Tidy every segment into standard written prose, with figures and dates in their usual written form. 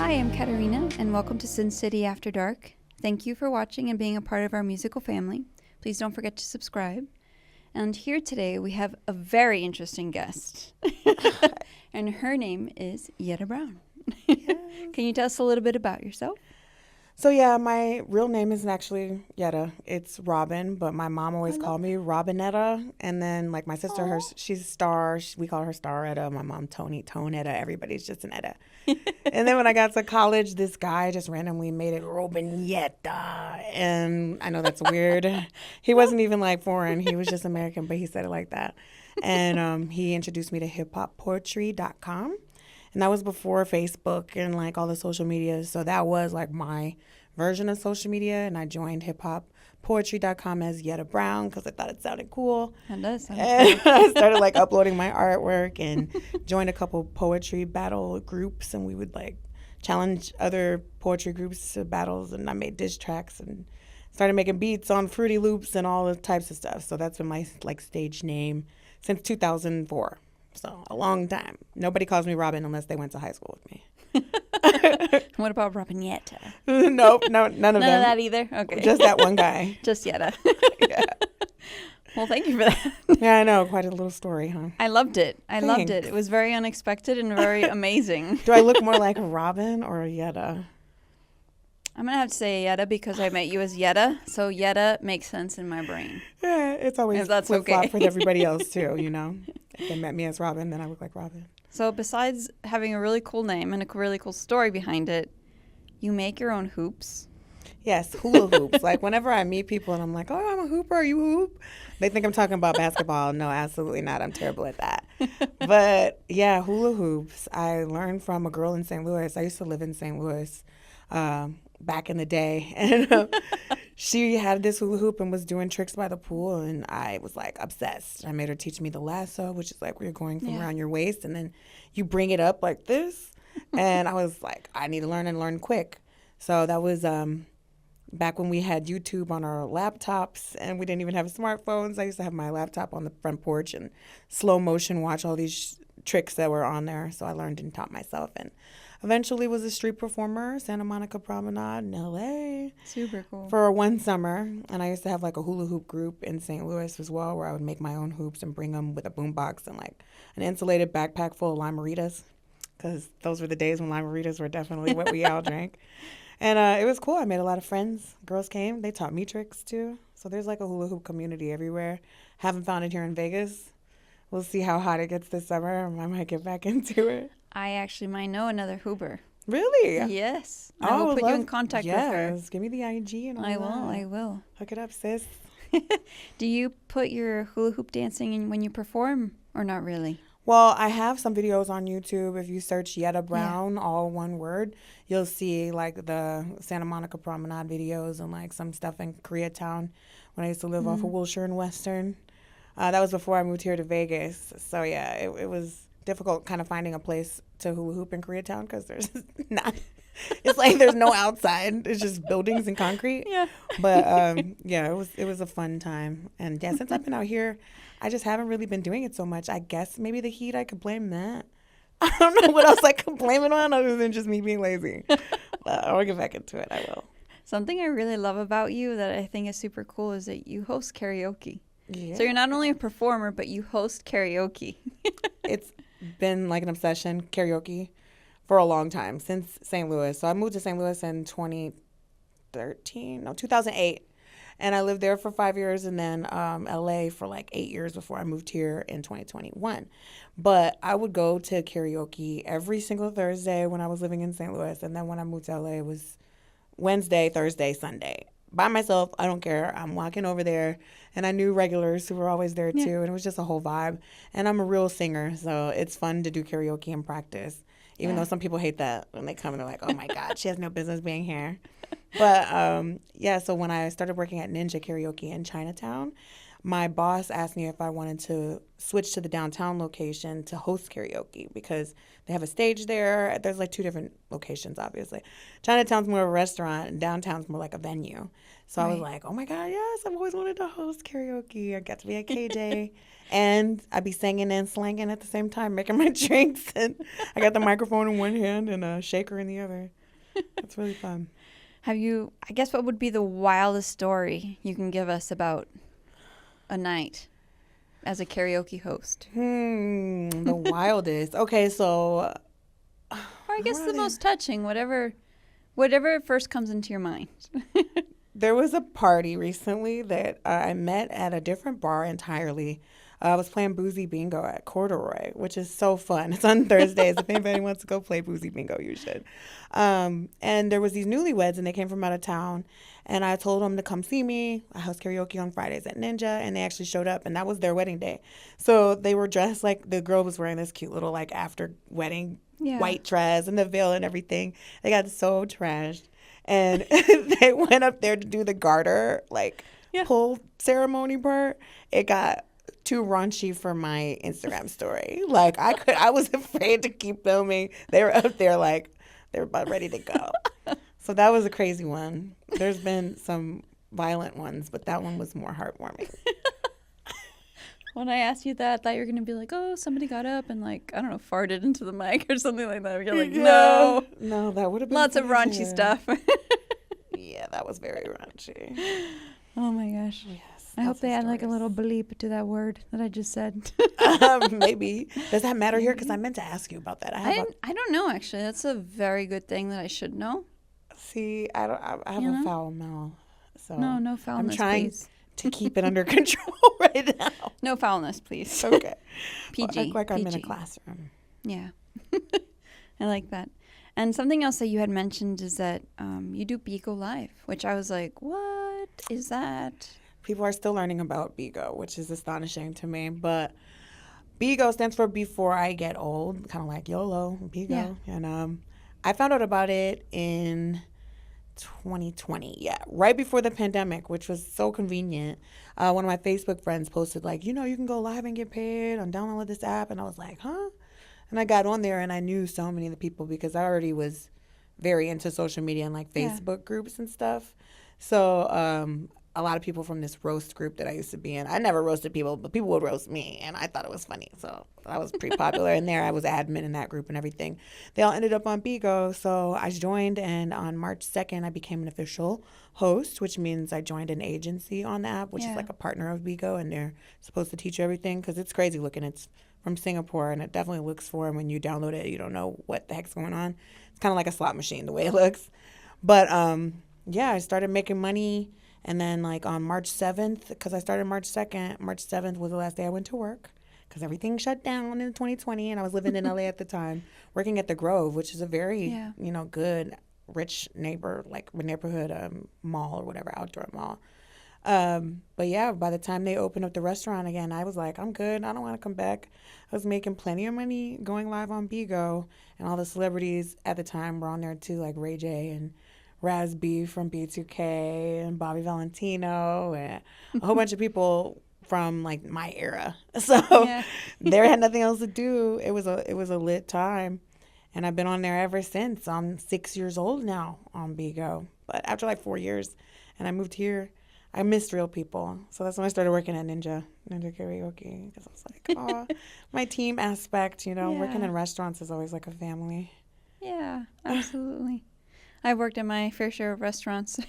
Hi, I'm Katerina, and welcome to Sin City After Dark. Thank you for watching and being a part of our musical family. Please don't forget to subscribe. And here today we have a very interesting guest. And her name is Yetta Brown. Yes. Can you tell us a little bit about yourself? So yeah, my real name isn't actually Yetta. It's Robin, but my mom always called me Robinetta. And then like my sister, she's Star. We call her Star Etta. My mom, Tone Etta. Everybody's just an Etta. And then when I got to college, this guy just randomly made it Robin Yetta. And I know that's weird. He wasn't even like foreign. He was just American, but he said it like that. And he introduced me to hiphoppoetry.com. And that was before Facebook and like all the social media. So that was like my version of social media. And I joined hiphoppoetry.com as Yetta Brown because I thought it sounded cool. It does sound And cool. I started like uploading my artwork and joined a couple poetry battle groups. And we would like challenge other poetry groups to battles. And I made diss tracks and started making beats on Fruity Loops and all the types of stuff. So that's been my like stage name since 2004. So a long time. Nobody calls me Robin unless they went to high school with me. What about Robin Yetta? Nope, none of them. None of that either? Okay. Just that one guy. Just Yetta. Yeah. Well, thank you for that. Yeah, I know. Quite a little story, huh? I loved it. Loved it. Thanks. It was very unexpected and very amazing. Do I look more like Robin or Yetta? I'm going to have to say Yetta because I met you as Yetta. So Yetta makes sense in my brain. Yeah, it's always If that's flip-flop okay. for everybody else, too, you know? If they met me as Robin, then I look like Robin. So besides having a really cool name and a really cool story behind it, you make your own hoops. Yes, hula hoops. Like, whenever I meet people and I'm like, oh, I'm a hooper, you hoop? They think I'm talking about basketball. No, absolutely not. I'm terrible at that. But, yeah, hula hoops. I learned from a girl in St. Louis. I used to live in St. Louis back in the day. And she had this hula hoop and was doing tricks by the pool. And I was, like, obsessed. I made her teach me the lasso, which is, like, where you're going from around your waist. And then you bring it up like this. And I was like, I need to learn and learn quick. So that was back when we had YouTube on our laptops and we didn't even have smartphones. I used to have my laptop on the front porch and slow motion watch all these tricks that were on there. So I learned and taught myself and eventually was a street performer, Santa Monica Promenade in LA. Super cool. For one summer. And I used to have like a hula hoop group in St. Louis as well where I would make my own hoops and bring them with a boombox and like an insulated backpack full of limeritas because those were the days when limeritas were definitely what we all drank. And it was cool. I made a lot of friends. Girls came. They taught me tricks, too. So there's like a hula hoop community everywhere. Haven't found it here in Vegas. We'll see how hot it gets this summer. I might get back into it. I actually might know another hooper. Really? Yes. I will put you in contact with her. Yes. Give me the IG and all that. I will. Hook it up, sis. Do you put your hula hoop dancing in when you perform or not really? Well, I have some videos on YouTube. If you search Yetta Brown, all one word, you'll see like the Santa Monica Promenade videos and like some stuff in Koreatown when I used to live off of Wilshire and Western. That was before I moved here to Vegas. So yeah, it was difficult kind of finding a place to hula hoop in Koreatown because there's not. It's like there's no outside. It's just buildings and concrete. Yeah. But yeah, it was a fun time. And yeah, since I've been out here, I just haven't really been doing it so much. I guess maybe the heat, I could blame that. I don't know what else I could blame it on other than just me being lazy. But I'll get back into it. I will. Something I really love about you that I think is super cool is that you host karaoke. Yeah. So you're not only a performer, but you host karaoke. It's been like an obsession, karaoke, for a long time, since St. Louis. So I moved to St. Louis in 2008. And I lived there for 5 years and then LA for like 8 years before I moved here in 2021. But I would go to karaoke every single Thursday when I was living in St. Louis. And then when I moved to LA, it was Wednesday, Thursday, Sunday. By myself, I don't care. I'm walking over there. And I knew regulars who were always there too. And it was just a whole vibe. And I'm a real singer, so it's fun to do karaoke and practice. Even though some people hate that when they come and they're like, oh my God, she has no business being here. But yeah, so when I started working at Ninja Karaoke in Chinatown, my boss asked me if I wanted to switch to the downtown location to host karaoke because they have a stage there. There's like 2 different locations, obviously. Chinatown's more of a restaurant and downtown's more like a venue. So I was like, oh my God, yes, I've always wanted to host karaoke. I got to be at KJ. And I'd be singing and slanging at the same time, making my drinks. And I got the microphone in one hand and a shaker in the other. It's really fun. I guess what would be the wildest story you can give us about a night as a karaoke host? The wildest. Okay, so... Or I guess the most touching, whatever first comes into your mind. There was a party recently that I met at a different bar entirely. I was playing Boozy Bingo at Corduroy, which is so fun. It's on Thursdays. If anybody wants to go play Boozy Bingo, you should. And there was these newlyweds, and they came from out of town. And I told them to come see me. I host karaoke on Fridays at Ninja, and they actually showed up, and that was their wedding day. So they were dressed like the girl was wearing this cute little like after wedding white dress and the veil and everything. They got so trashed. And they went up there to do the garter, pull ceremony part. It got too raunchy for my Instagram story. I was afraid to keep filming. They were up there they were about ready to go. So that was a crazy one. There's been some violent ones, but that one was more heartwarming. When I asked you that, I thought you were going to be like, oh, somebody got up and farted into the mic or something like that. You're like, no. No, that would have been lots of raunchy stuff. Yeah, that was very raunchy. Oh my gosh. Yes. I hope they add a little bleep to that word that I just said. Maybe. Does that matter here? Because I meant to ask you about that. I don't know, actually. That's a very good thing that I should know. See, I have a foul mouth. So No foulness, I'm trying please. to keep it under control right now. No foulness, please. Okay. PG. Like I'm PG. in a classroom. Yeah. I like that. And something else that you had mentioned is that you do Bigo Live, which I was like, what is that? People are still learning about Bigo, which is astonishing to me. But Bigo stands for Before I Get Old, kind of like YOLO, Bigo. Yeah. And I found out about it in 2020, right before the pandemic, which was so convenient. One of my Facebook friends posted you can go live and get paid on download this app, and I was like, huh? And I got on there and I knew so many of the people because I already was very into social media and Facebook groups and stuff. So a lot of people from this roast group that I used to be in. I never roasted people, but people would roast me, and I thought it was funny. So I was pretty popular in there. I was admin in that group and everything. They all ended up on Bigo, so I joined, and on March 2nd, I became an official host, which means I joined an agency on the app, which is like a partner of Bigo, and they're supposed to teach you everything because it's crazy looking. It's from Singapore, and it definitely looks foreign when you download it. You don't know what the heck's going on. It's kind of like a slot machine the way it looks. But, I started making money. And then on March 7th, because I started March 2nd, March 7th was the last day I went to work because everything shut down in 2020. And I was living in LA at the time, working at the Grove, which is a very, good, rich neighborhood mall or whatever, outdoor mall. But by the time they opened up the restaurant again, I was like, I'm good. I don't want to come back. I was making plenty of money going live on Bigo. And all the celebrities at the time were on there too, like Ray J and Raz B from B2K and Bobby Valentino and a whole bunch of people from my era. So there had nothing else to do. It was a lit time, and I've been on there ever since. I'm 6 years old now on Bigo, but after 4 years, and I moved here. I missed real people, so that's when I started working at Ninja Karaoke because I was like, oh, my team aspect. Working in restaurants is always like a family. Yeah, absolutely. I've worked in my fair share of restaurants.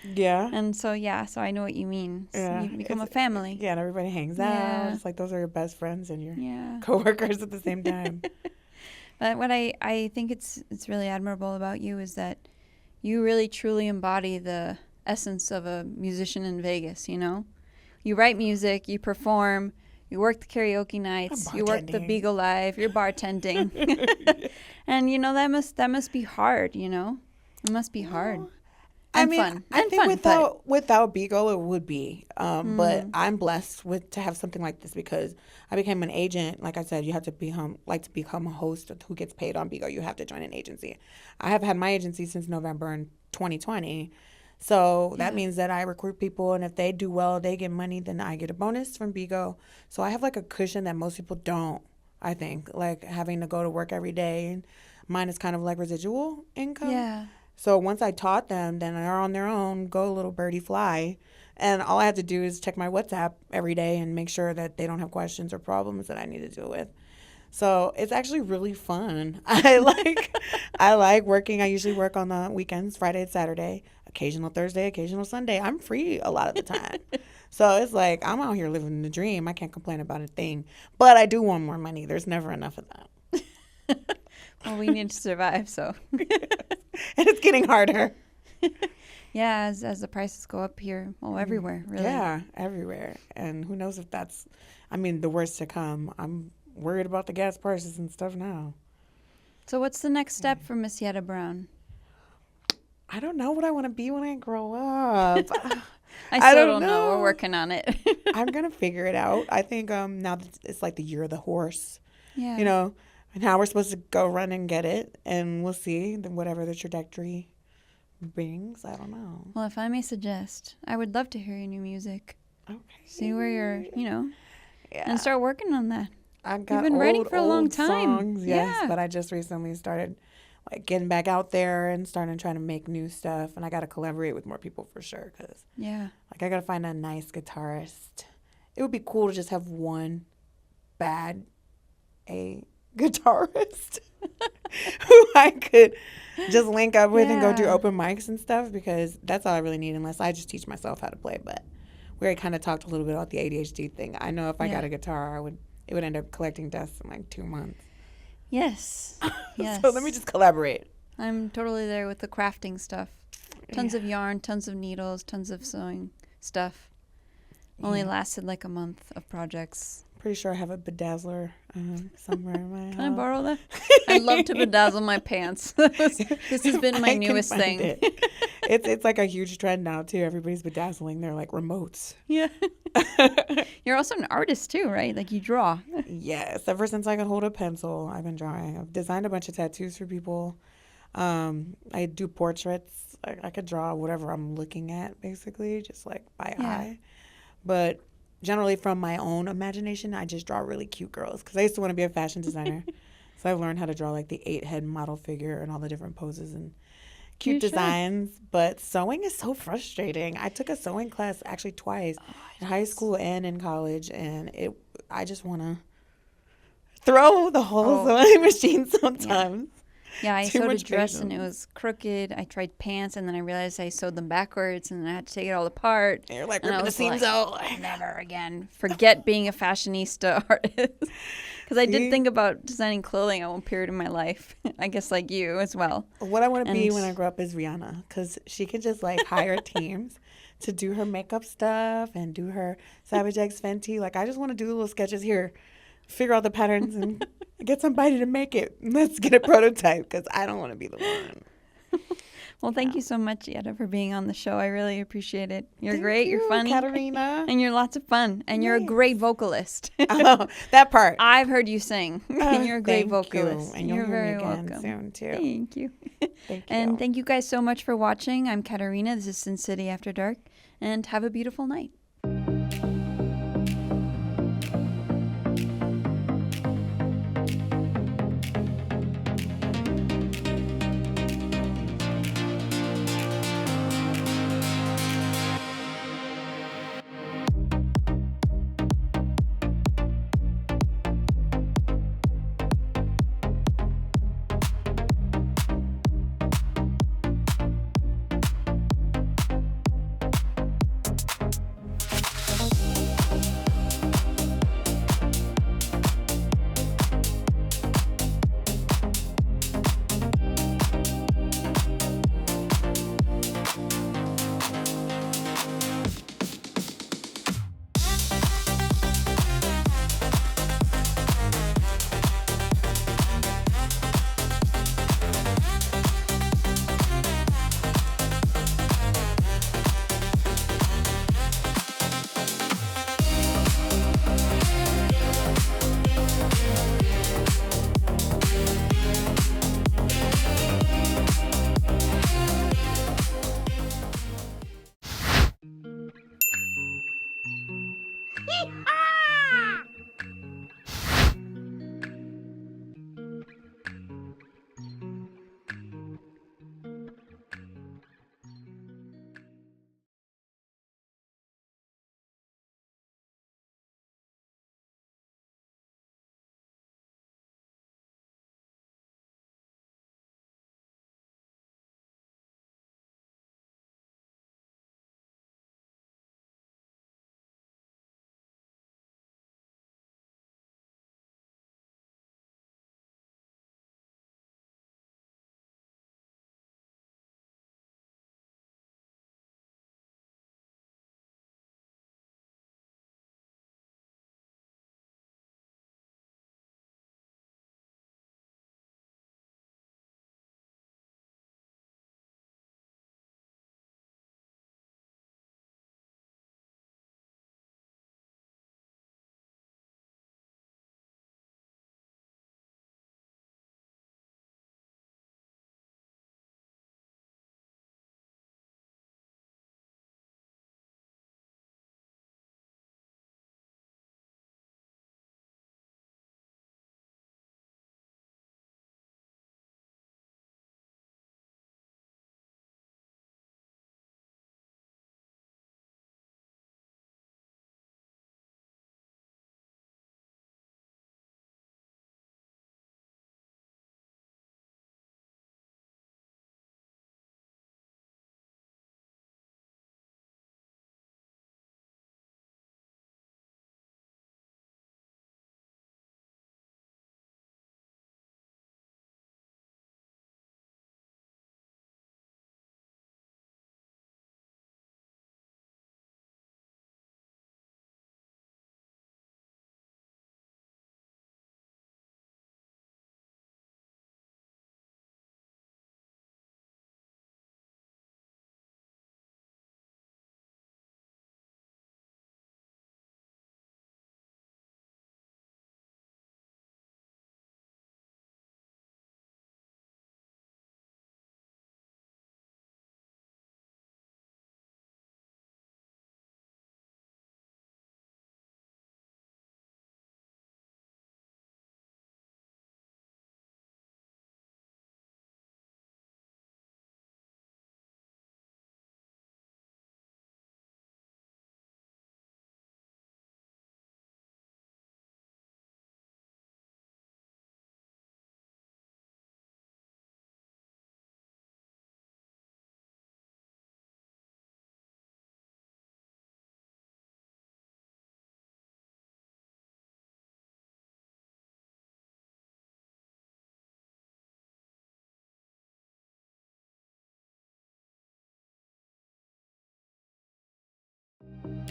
Yeah. And so I know what you mean. So you become a family. Yeah, and everybody hangs out. It's like those are your best friends and your coworkers at the same time. But what I think it's really admirable about you is that you really truly embody the essence of a musician in Vegas, You write music, you perform, you work the karaoke nights, you work the Bigo Live, you're bartending. And that must be hard, It must be hard. Fun. I think without Bigo it would be. But I'm blessed to have something like this because I became an agent. Like I said, you have to become a host who gets paid on Bigo. You have to join an agency. I have had my agency since November in 2020. So that means that I recruit people, and if they do well, they get money, then I get a bonus from Bigo. So I have like a cushion that most people don't, I think, like having to go to work every day. And mine is kind of like residual income. Yeah. So once I taught them, then they're on their own, go little birdie fly. And all I have to do is check my WhatsApp every day and make sure that they don't have questions or problems that I need to deal with. So it's actually really fun. I like working. I usually work on the weekends, Friday and Saturday, occasional Thursday, occasional Sunday. I'm free a lot of the time. So it's like I'm out here living the dream. I can't complain about a thing. But I do want more money. There's never enough of that. Well, we need to survive, so. And it's getting harder. Yeah, as the prices go up here, well, everywhere, really. Yeah, everywhere. And who knows if that's, the worst to come. I'm worried about the gas prices and stuff now. So what's the next step for Miss Yetta Brown? I don't know what I want to be when I grow up. I still don't know. We're working on it. I'm going to figure it out. I think now that it's like the year of the horse. Yeah. You know, and how we're supposed to go run and get it. And we'll see whatever the trajectory brings. I don't know. Well, if I may suggest, I would love to hear your new music. Okay. See where you're, and start working on that. I've got You've been writing for a long time. Songs, yes, but I just recently started getting back out there and starting trying to make new stuff. And I got to collaborate with more people for sure because I got to find a nice guitarist. It would be cool to just have one bad guitarist who I could just link up with and go do open mics and stuff because that's all I really need unless I just teach myself how to play. But we already kind of talked a little bit about the ADHD thing. I know if I got a guitar, it would end up collecting dust in like 2 months. Yes. Yes. So let me just collaborate. I'm totally there with the crafting stuff. Tons of yarn, tons of needles, tons of sewing stuff. Only lasted like a month of projects. Pretty sure I have a bedazzler somewhere in my house. Can I borrow that? I'd love to bedazzle my pants. This has been my newest thing. It's like a huge trend now too. Everybody's bedazzling their like remotes. Yeah. You're also an artist too, right? Like you draw. Yes. Ever since I could hold a pencil, I've been drawing. I've designed a bunch of tattoos for people. I do portraits. I could draw whatever I'm looking at, basically, just like by eye. But generally from my own imagination, I just draw really cute girls because I used to want to be a fashion designer. So I've learned how to draw like the 8-head model figure and all the different poses and cute designs. But sewing is so frustrating. I took a sewing class actually twice in high school and in college, and I just want to throw the whole sewing machine sometimes. Yeah, I sewed a dress and it was crooked. I tried pants and then I realized I sewed them backwards and then I had to take it all apart. And you're like, ripping the seams out. Never again. Forget being a fashionista artist. Because I did think about designing clothing at one period in my life. I guess like you as well. What I want to be when I grow up is Rihanna, because she can just like hire teams to do her makeup stuff and do her Savage X Fenty. Like I just want to do little sketches here. Figure out the patterns and get somebody to make it. Let's get a prototype because I don't want to be the one. Well, thank you so much, Yetta, for being on the show. I really appreciate it. You're great. You're funny. Katerina. And you're lots of fun. And you're a great vocalist. Oh, that part. I've heard you sing. And you're a great vocalist. You. And you're very welcome. Soon too. Thank you. Thank you. And thank you guys so much for watching. I'm Katerina. This is Sin City After Dark. And have a beautiful night.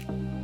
Bye.